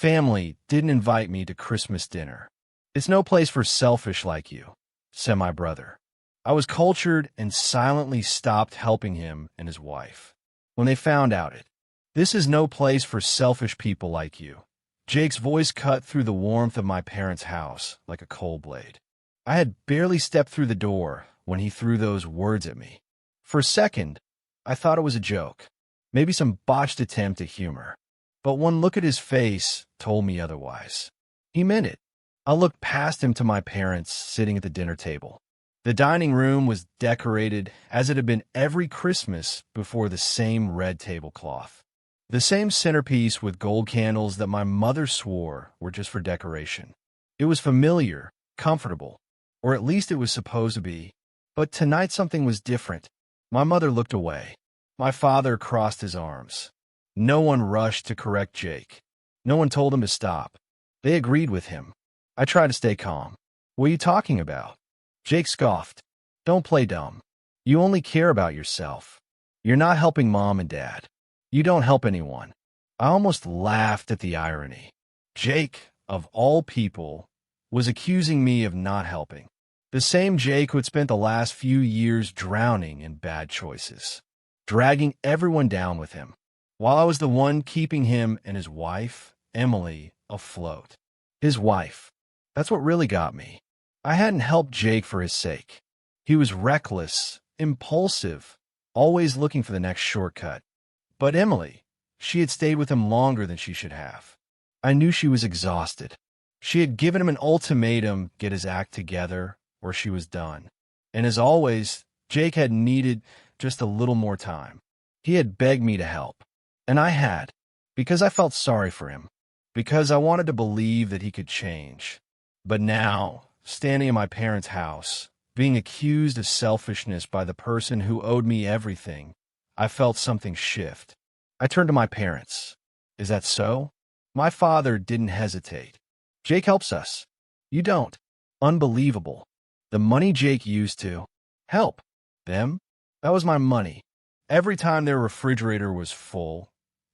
family didn't invite me to Christmas dinner. It's no place for selfish like you, said my brother. I was cultured and silently stopped helping him and his wife. When they found out it, this is no place for selfish people like you. Jake's voice cut through the warmth of my parents' house like a cold blade. I had barely stepped through the door when he threw those words at me. For a second, I thought it was a joke, maybe some botched attempt at humor. But one look at his face told me otherwise. He meant it. I looked past him to my parents sitting at the dinner table. The dining room was decorated as it had been every Christmas before, the same red tablecloth. The same centerpiece with gold candles that my mother swore were just for decoration. It was familiar, comfortable, or at least it was supposed to be. But tonight something was different. My mother looked away. My father crossed his arms. No one rushed to correct Jake. No one told him to stop. They agreed with him. I tried to stay calm. What are you talking about? Jake scoffed. Don't play dumb. You only care about yourself. You're not helping Mom and Dad. You don't help anyone. I almost laughed at the irony. Jake, of all people, was accusing me of not helping. The same Jake who had spent the last few years drowning in bad choices, dragging everyone down with him, while I was the one keeping him and his wife, Emily, afloat. His wife. That's what really got me. I hadn't helped Jake for his sake. He was reckless, impulsive, always looking for the next shortcut. But Emily, she had stayed with him longer than she should have. I knew she was exhausted. She had given him an ultimatum, get his act together, or she was done. And as always, Jake had needed just a little more time. He had begged me to help. And I had, because I felt sorry for him, because I wanted to believe that he could change. But now, standing in my parents' house, being accused of selfishness by the person who owed me everything, I felt something shift. I turned to my parents. Is that so? My father didn't hesitate. Jake helps us. You don't. Unbelievable. The money Jake used to help them, that was my money. Every time their refrigerator was full,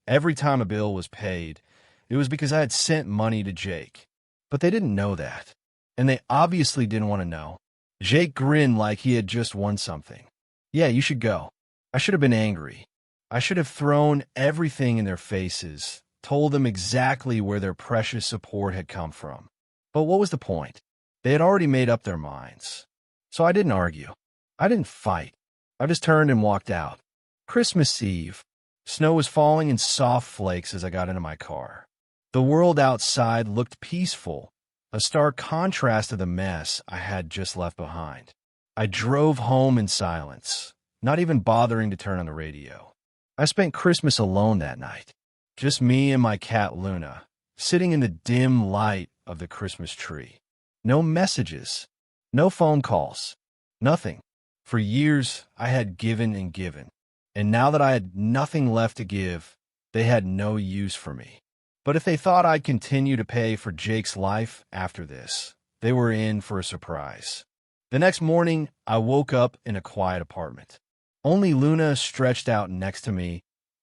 every time a bill was paid, it was because I had sent money to Jake. But they didn't know that. And they obviously didn't want to know. Jake grinned like he had just won something. Yeah, you should go. I should have been angry. I should have thrown everything in their faces, told them exactly where their precious support had come from. But what was the point? They had already made up their minds. So I didn't argue. I didn't fight. I just turned and walked out. Christmas Eve. Snow was falling in soft flakes as I got into my car. The world outside looked peaceful, a stark contrast to the mess I had just left behind. I drove home in silence, not even bothering to turn on the radio. I spent Christmas alone that night. Just me and my cat Luna, sitting in the dim light of the Christmas tree. No messages, no phone calls, nothing. For years, I had given and given. And now that I had nothing left to give, they had no use for me. But if they thought I'd continue to pay for Jake's life after this, they were in for a surprise. The next morning, I woke up in a quiet apartment. Only Luna stretched out next to me,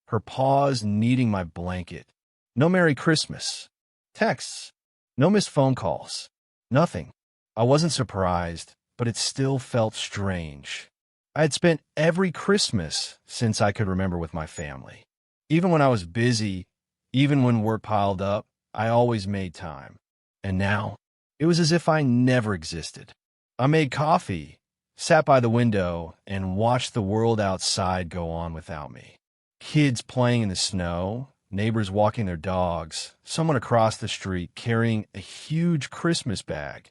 her paws kneading my blanket. No Merry Christmas. Texts. No missed phone calls. Nothing. I wasn't surprised, but it still felt strange. I had spent every Christmas since I could remember with my family. Even when I was busy, even when work piled up, I always made time. And now, it was as if I never existed. I made coffee, sat by the window, and watched the world outside go on without me. Kids playing in the snow, neighbors walking their dogs, someone across the street carrying a huge Christmas bag,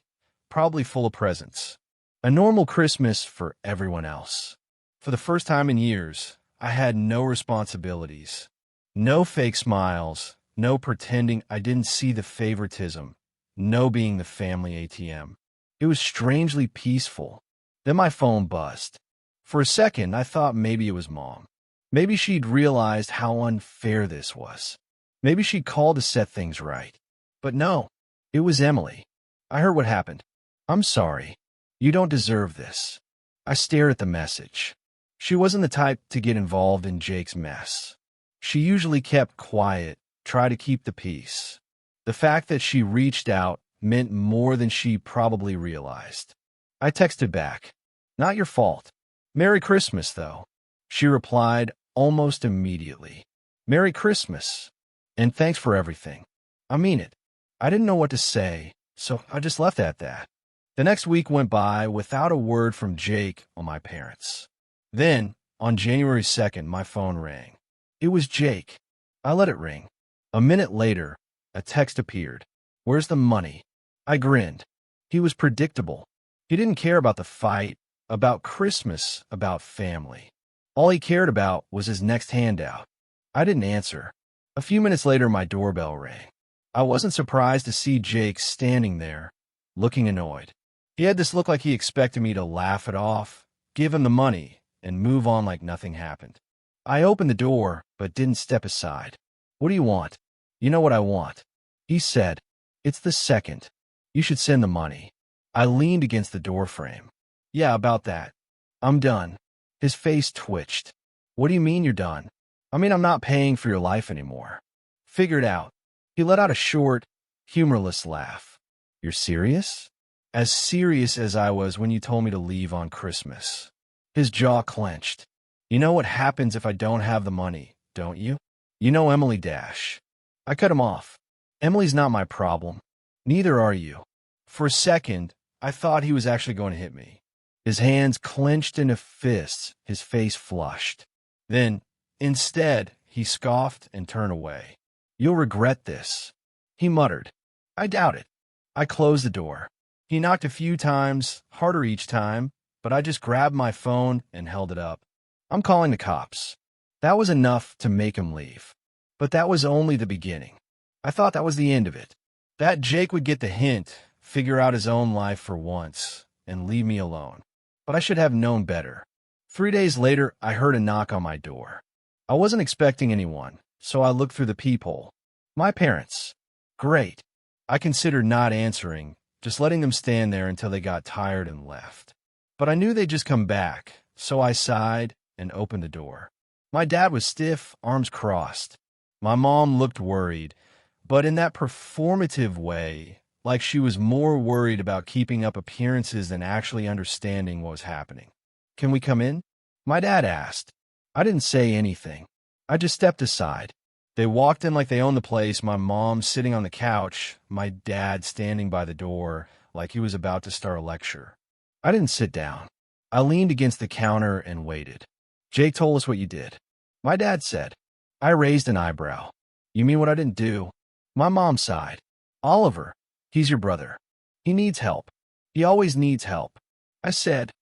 probably full of presents. A normal Christmas for everyone else. For the first time in years, I had no responsibilities. No fake smiles, no pretending I didn't see the favoritism, no being the family ATM. It was strangely peaceful. Then my phone buzzed. For a second, I thought maybe it was Mom. Maybe she'd realized how unfair this was. Maybe she'd called to set things right. But no, it was Emily. I heard what happened. I'm sorry. You don't deserve this. I stared at the message. She wasn't the type to get involved in Jake's mess. She usually kept quiet, tried to keep the peace. The fact that she reached out meant more than she probably realized. I texted back, "Not your fault. Merry Christmas, though." She replied almost immediately, "Merry Christmas, and thanks for everything." I mean it. I didn't know what to say, so I just left it at that. The next week went by without a word from Jake or my parents. Then, on January 2nd, my phone rang. It was Jake. I let it ring. A minute later, a text appeared. "Where's the money?" I grinned. He was predictable. He didn't care about the fight, about Christmas, about family. All he cared about was his next handout. I didn't answer. A few minutes later, my doorbell rang. I wasn't surprised to see Jake standing there, looking annoyed. He had this look like he expected me to laugh it off, give him the money, and move on like nothing happened. I opened the door, but didn't step aside. "What do you want?" "You know what I want," he said. "It's the 2nd. You should send the money." I leaned against the doorframe. "Yeah, about that. I'm done." His face twitched. "What do you mean you're done?" "I mean I'm not paying for your life anymore." "Figure it out." He let out a short, humorless laugh. "You're serious?" "As serious as I was when you told me to leave on Christmas." His jaw clenched. "You know what happens if I don't have the money, don't you? You know Emily Dash." I cut him off. "Emily's not my problem. Neither are you." For a second, I thought he was actually going to hit me. His hands clenched into fists, his face flushed. Then, instead, he scoffed and turned away. "You'll regret this," he muttered. I doubt it. I closed the door. He knocked a few times, harder each time, but I just grabbed my phone and held it up. "I'm calling the cops." That was enough to make him leave. But that was only the beginning. I thought that was the end of it. That Jake would get the hint, figure out his own life for once, and leave me alone. But I should have known better. 3 days later, I heard a knock on my door. I wasn't expecting anyone, so I looked through the peephole. My parents. Great. I considered not answering, just letting them stand there until they got tired and left. But I knew they'd just come back, so I sighed and opened the door. My dad was stiff, arms crossed. My mom looked worried, but in that performative way, like she was more worried about keeping up appearances than actually understanding what was happening. "Can we come in?" my dad asked. I didn't say anything. I just stepped aside. They walked in like they owned the place, my mom sitting on the couch, my dad standing by the door like he was about to start a lecture. I didn't sit down. I leaned against the counter and waited. "Jake told us what you did," my dad said. I raised an eyebrow. "You mean what I didn't do?" My mom sighed. "Oliver, he's your brother. He needs help. He always needs help," I said.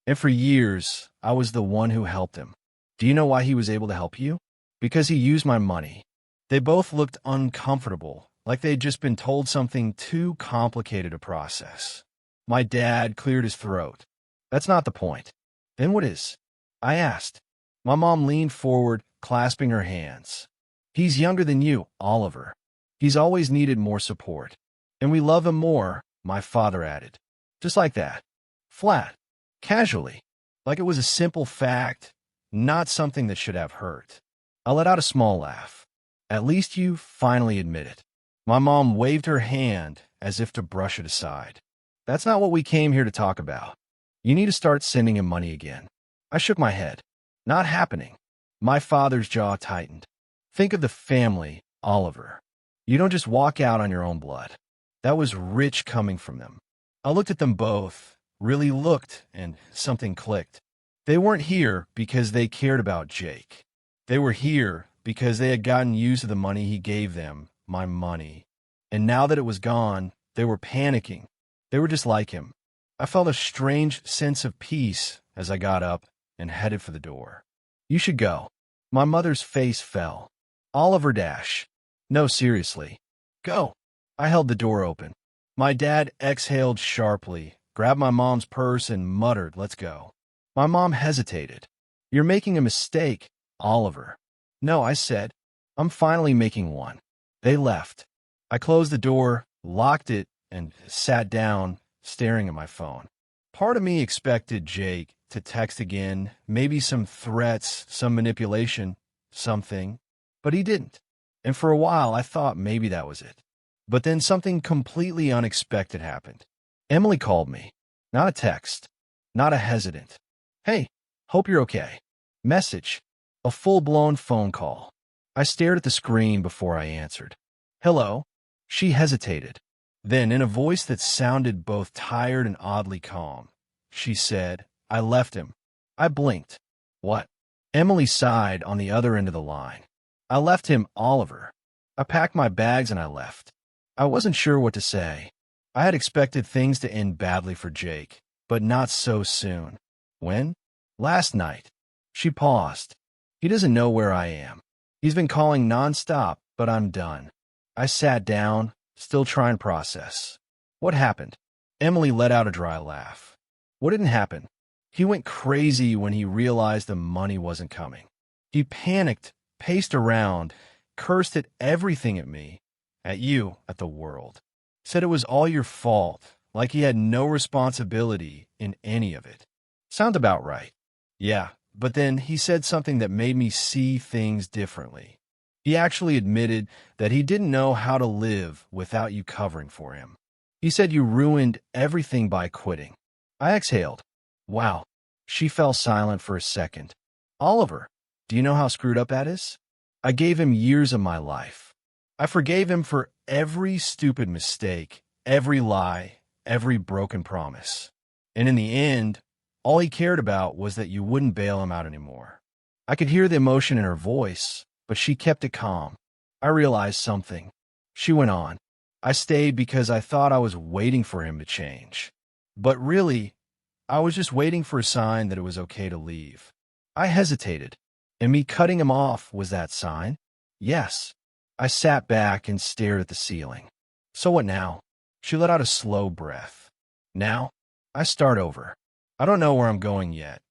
"And for years, I was the one who helped him. Do you know why he was able to help you?" "Because he used my money." They both looked uncomfortable, like they'd just been told something too complicated to process. My dad cleared his throat. "That's not the point." "Then what is?" I asked. My mom leaned forward, clasping her hands. "He's younger than you, Oliver. He's always needed more support. And we love him more," my father added. Just like that. Flat. Casually. Like it was a simple fact, not something that should have hurt. I let out a small laugh. "At least you finally admit it." My mom waved her hand as if to brush it aside. "That's not what we came here to talk about. You need to start sending him money again." I shook my head. "Not happening." My father's jaw tightened. "Think of the family, Oliver. You don't just walk out on your own blood." That was rich coming from them. I looked at them both, really looked, and something clicked. They weren't here because they cared about Jake. They were here because they had gotten used to the money he gave them, my money. And now that it was gone, they were panicking. They were just like him. I felt a strange sense of peace as I got up and headed for the door. "You should go." My mother's face fell. "Oliver Dash." "No, seriously. Go." I held the door open. My dad exhaled sharply, grabbed my mom's purse, and muttered, "Let's go." My mom hesitated. "You're making a mistake, Oliver." "No," I said. "I'm finally making one." They left. I closed the door, locked it, and sat down, staring at my phone. Part of me expected Jake to text again, maybe some threats, some manipulation, something. But he didn't. And for a while, I thought maybe that was it. But then something completely unexpected happened. Emily called me. Not a text. Not a hesitant. Hey, hope you're okay. Message. A full-blown phone call. I stared at the screen before I answered. Hello? She hesitated. Then, in a voice that sounded both tired and oddly calm, she said, I left him. I blinked. What? Emily sighed on the other end of the line. I left him, Oliver. I packed my bags and I left. I wasn't sure what to say. I had expected things to end badly for Jake, but not so soon. When? Last night. She paused. He doesn't know where I am. He's been calling nonstop, but I'm done. I sat down, still trying to process. What happened? Emily let out a dry laugh. What didn't happen? He went crazy when he realized the money wasn't coming. He panicked, paced around, cursed at everything at me, at you, at the world. Said it was all your fault, like he had no responsibility in any of it. Sounds about right. Yeah, but then he said something that made me see things differently. He actually admitted that he didn't know how to live without you covering for him. He said you ruined everything by quitting. I exhaled. Wow. She fell silent for a second. Oliver, do you know how screwed up that is? I gave him years of my life. I forgave him for every stupid mistake, every lie, every broken promise. And in the end, all he cared about was that you wouldn't bail him out anymore. I could hear the emotion in her voice, but she kept it calm. I realized something. She went on. I stayed because I thought I was waiting for him to change. But really, I was just waiting for a sign that it was okay to leave. I hesitated, and me cutting him off was that sign? Yes. I sat back and stared at the ceiling. So what now? She let out a slow breath. Now, I start over. I don't know where I'm going yet,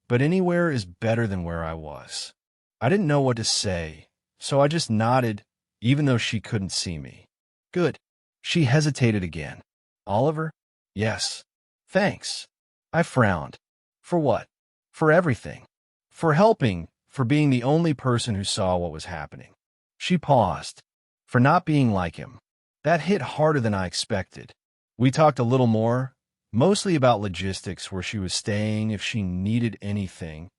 but anywhere is better than where I was. I didn't know what to say, so I just nodded, even though she couldn't see me. Good. She hesitated again. Oliver? Yes. Thanks. I frowned. For what? For everything. For helping, for being the only person who saw what was happening. She paused. For not being like him. That hit harder than I expected. We talked a little more, mostly about logistics, where she was staying, if she needed anything,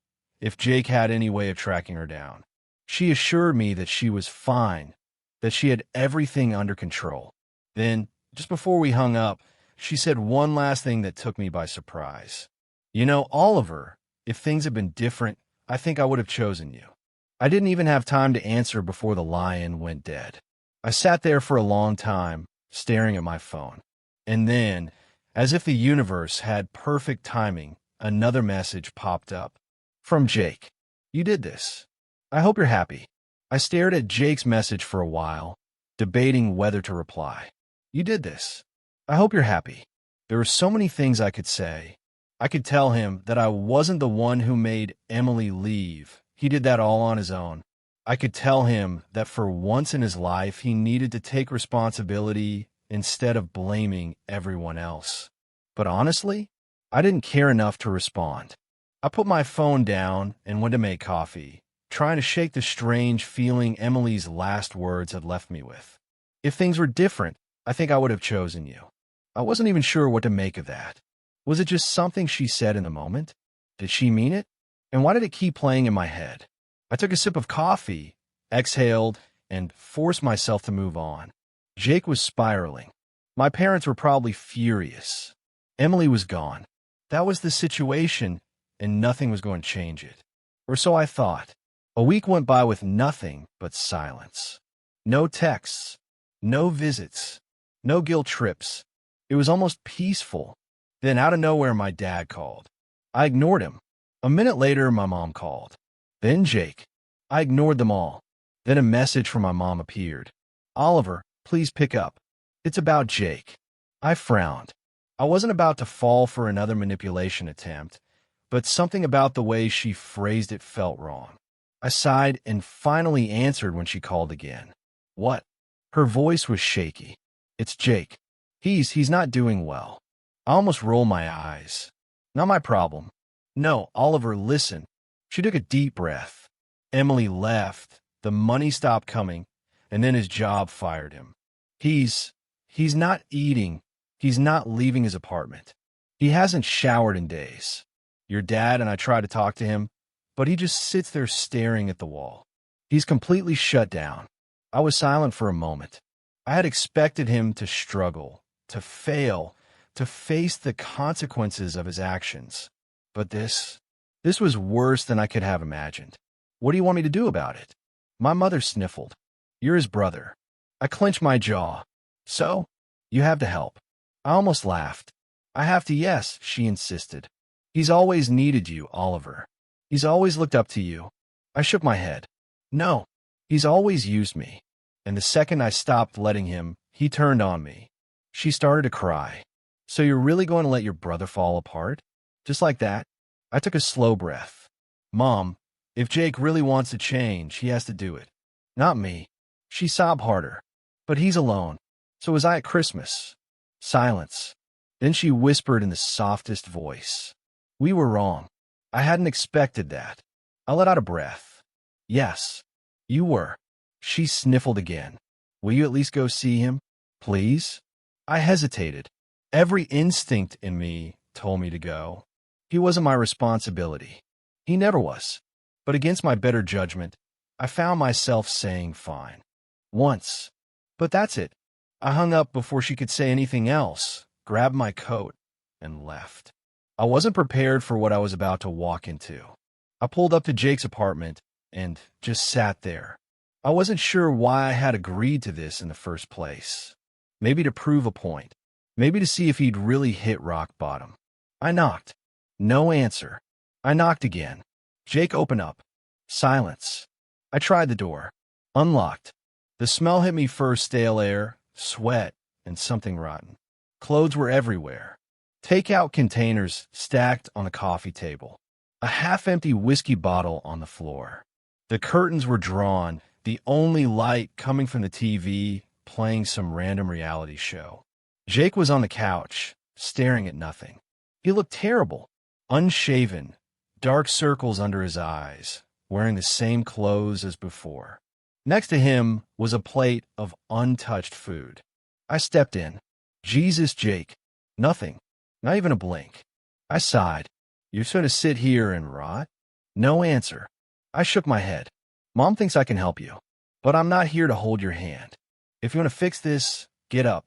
if Jake had any way of tracking her down. She assured me that she was fine, that she had everything under control. Then, just before we hung up, she said one last thing that took me by surprise. You know, Oliver, if things had been different, I think I would have chosen you. I didn't even have time to answer before the lion went dead. I sat there for a long time, staring at my phone. And then, as if the universe had perfect timing, another message popped up. From Jake. You did this. I hope you're happy. I stared at Jake's message for a while, debating whether to reply. You did this. I hope you're happy. There were so many things I could say. I could tell him that I wasn't the one who made Emily leave. He did that all on his own. I could tell him that for once in his life, he needed to take responsibility instead of blaming everyone else. But honestly, I didn't care enough to respond. I put my phone down and went to make coffee, trying to shake the strange feeling Emily's last words had left me with. If things were different, I think I would have chosen you. I wasn't even sure what to make of that. Was it just something she said in the moment? Did she mean it? And why did it keep playing in my head? I took a sip of coffee, exhaled, and forced myself to move on. Jake was spiraling. My parents were probably furious. Emily was gone. That was the situation, and nothing was going to change it. Or so I thought. A week went by with nothing but silence. No texts, no visits, no guilt trips. It was almost peaceful. Then out of nowhere, my dad called. I ignored him. A minute later, my mom called. Then Jake. I ignored them all. Then a message from my mom appeared. Oliver, please pick up. It's about Jake. I frowned. I wasn't about to fall for another manipulation attempt, but something about the way she phrased it felt wrong. I sighed and finally answered when she called again. What? Her voice was shaky. It's Jake. He's not doing well. I almost rolled my eyes. Not my problem. No, Oliver, listen. She took a deep breath. Emily left. The money stopped coming, and then his job fired him. He's not eating. He's not leaving his apartment. He hasn't showered in days. Your dad and I try to talk to him, but he just sits there staring at the wall. He's completely shut down. I was silent for a moment. I had expected him to struggle, to fail, to face the consequences of his actions. But this was worse than I could have imagined. What do you want me to do about it? My mother sniffled. You're his brother. I clenched my jaw. So? You have to help. I almost laughed. I have to, yes, she insisted. He's always needed you, Oliver. He's always looked up to you. I shook my head. No, he's always used me. And the second I stopped letting him, he turned on me. She started to cry. So you're really going to let your brother fall apart? Just like that? I took a slow breath. Mom, if Jake really wants to change, he has to do it. Not me. She sobbed harder. But he's alone. So was I at Christmas. Silence. Then she whispered in the softest voice. We were wrong. I hadn't expected that. I let out a breath. Yes, you were. She sniffled again. Will you at least go see him? Please? I hesitated. Every instinct in me told me to go. He wasn't my responsibility. He never was. But against my better judgment, I found myself saying fine. Once. But that's it. I hung up before she could say anything else, grabbed my coat, and left. I wasn't prepared for what I was about to walk into. I pulled up to Jake's apartment and just sat there. I wasn't sure why I had agreed to this in the first place. Maybe to prove a point. Maybe to see if he'd really hit rock bottom. I knocked. No answer. I knocked again. Jake opened up. Silence. I tried the door. Unlocked. The smell hit me first: stale air, sweat, and something rotten. Clothes were everywhere. Takeout containers stacked on a coffee table. A half-empty whiskey bottle on the floor. The curtains were drawn, the only light coming from the TV playing some random reality show. Jake was on the couch, staring at nothing. He looked terrible. Unshaven, dark circles under his eyes, wearing the same clothes as before. Next to him was a plate of untouched food. I stepped in. Jesus, Jake. Nothing. Not even a blink. I sighed. You're going to sit here and rot? No answer. I shook my head. Mom thinks I can help you, but I'm not here to hold your hand. If you want to fix this, get up.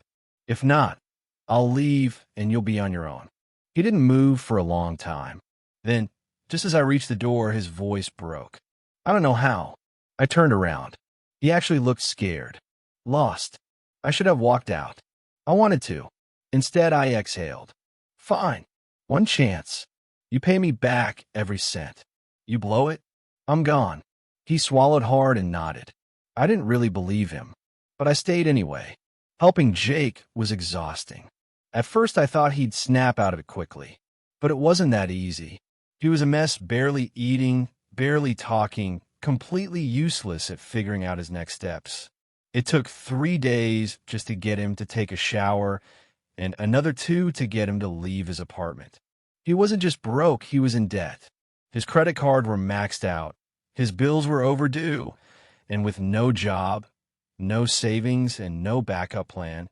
If not, I'll leave and you'll be on your own. He didn't move for a long time. Then, just as I reached the door, his voice broke. I don't know how. I turned around. He actually looked scared. Lost. I should have walked out. I wanted to. Instead, I exhaled. Fine. One chance. You pay me back every cent. You blow it, I'm gone. He swallowed hard and nodded. I didn't really believe him, but I stayed anyway. Helping Jake was exhausting. At first, I thought he'd snap out of it quickly, but it wasn't that easy. He was a mess, barely eating, barely talking, completely useless at figuring out his next steps. It took 3 days just to get him to take a shower, and another 2 to get him to leave his apartment. He wasn't just broke, he was in debt. His credit card were maxed out, his bills were overdue, and with no job, no savings, and no backup plan,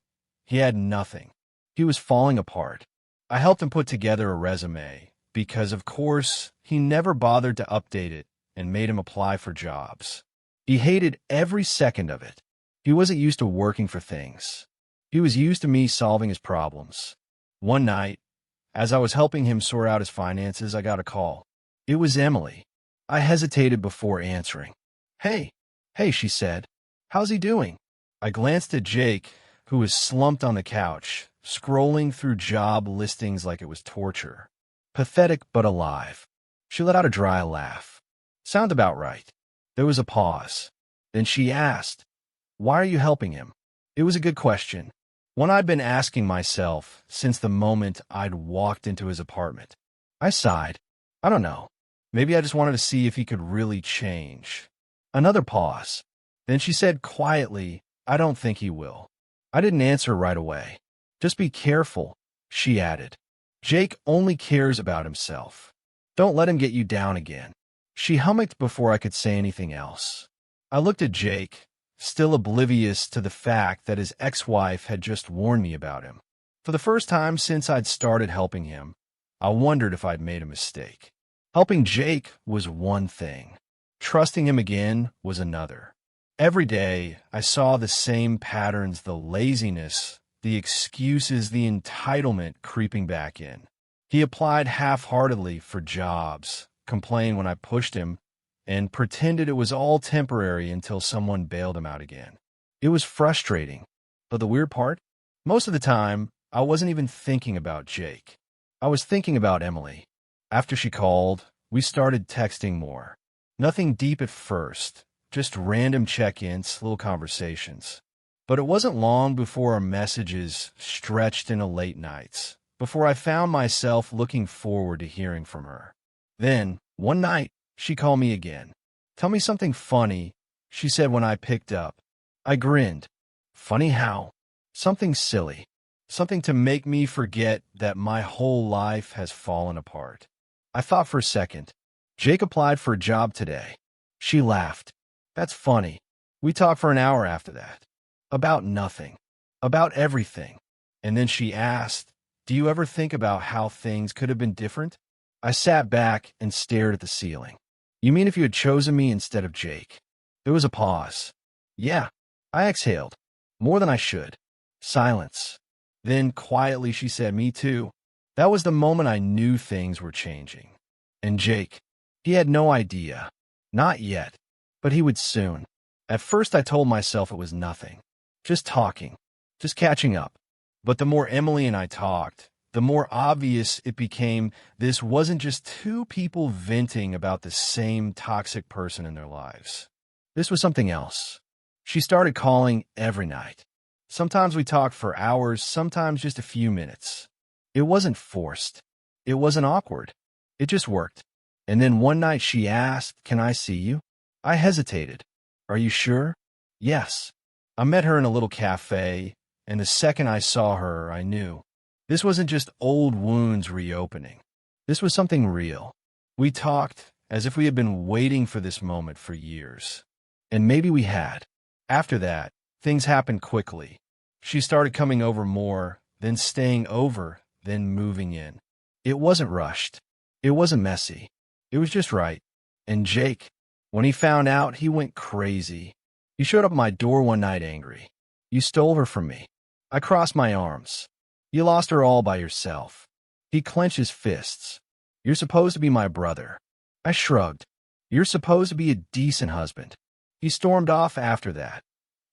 he had nothing. He was falling apart. I helped him put together a resume, because of course, he never bothered to update it, and made him apply for jobs. He hated every second of it. He wasn't used to working for things. He was used to me solving his problems. One night, as I was helping him sort out his finances, I got a call. It was Emily. I hesitated before answering. Hey, she said. How's he doing? I glanced at Jake, who was slumped on the couch, scrolling through job listings like it was torture. Pathetic but alive. She let out a dry laugh. Sound about right. There was a pause. Then she asked, why are you helping him? It was a good question. One I'd been asking myself since the moment I'd walked into his apartment. I sighed. I don't know. Maybe I just wanted to see if he could really change. Another pause. Then she said quietly, I don't think he will. I didn't answer right away. Just be careful, she added. Jake only cares about himself. Don't let him get you down again. She hummocked before I could say anything else. I looked at Jake, still oblivious to the fact that his ex-wife had just warned me about him. For the first time since I'd started helping him, I wondered if I'd made a mistake. Helping Jake was one thing. Trusting him again was another. Every day, I saw the same patterns, the laziness, the excuses, the entitlement creeping back in. He applied half-heartedly for jobs, complained when I pushed him, and pretended it was all temporary until someone bailed him out again. It was frustrating, but the weird part? Most of the time, I wasn't even thinking about Jake. I was thinking about Emily. After she called, we started texting more. Nothing deep at first, just random check-ins, little conversations. But it wasn't long before our messages stretched into late nights, before I found myself looking forward to hearing from her. Then, one night, she called me again. "Tell me something funny," she said when I picked up. I grinned. Funny how? Something silly. Something to make me forget that my whole life has fallen apart. I thought for a second. Jake applied for a job today. She laughed. That's funny. We talked for an hour after that. About nothing. About everything. And then she asked, "Do you ever think about how things could have been different?" I sat back and stared at the ceiling. "You mean if you had chosen me instead of Jake?" There was a pause. "Yeah." I exhaled. More than I should. Silence. Then, quietly, she said, "Me too." That was the moment I knew things were changing. And Jake, he had no idea. Not yet. But he would soon. At first, I told myself it was nothing. Just talking. Just catching up. But the more Emily and I talked, the more obvious it became this wasn't just two people venting about the same toxic person in their lives. This was something else. She started calling every night. Sometimes we talked for hours, sometimes just a few minutes. It wasn't forced. It wasn't awkward. It just worked. And then one night she asked, "Can I see you?" I hesitated. "Are you sure?" "Yes." I met her in a little cafe, and the second I saw her, I knew. This wasn't just old wounds reopening. This was something real. We talked as if we had been waiting for this moment for years. And maybe we had. After that, things happened quickly. She started coming over more, then staying over, then moving in. It wasn't rushed. It wasn't messy. It was just right. And Jake, when he found out, he went crazy. He showed up at my door one night angry. "You stole her from me." I crossed my arms. "You lost her all by yourself." He clenched his fists. "You're supposed to be my brother." I shrugged. "You're supposed to be a decent husband." He stormed off after that,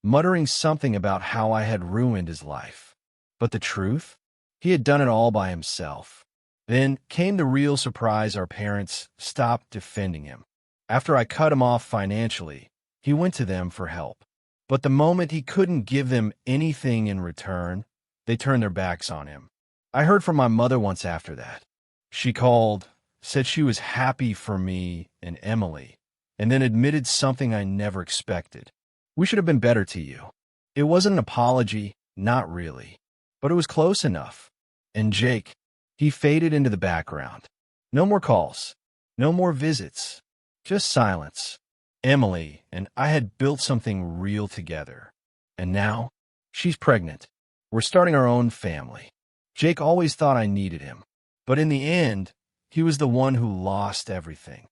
muttering something about how I had ruined his life. But the truth? He had done it all by himself. Then came the real surprise: our parents stopped defending him. After I cut him off financially, he went to them for help. But the moment he couldn't give them anything in return, they turned their backs on him. I heard from my mother once after that. She called, said she was happy for me and Emily, and then admitted something I never expected. "We should have been better to you." It wasn't an apology, not really, but it was close enough. And Jake, he faded into the background. No more calls, no more visits, just silence. Emily and I had built something real together. And now, she's pregnant. We're starting our own family. Jake always thought I needed him, but in the end, he was the one who lost everything.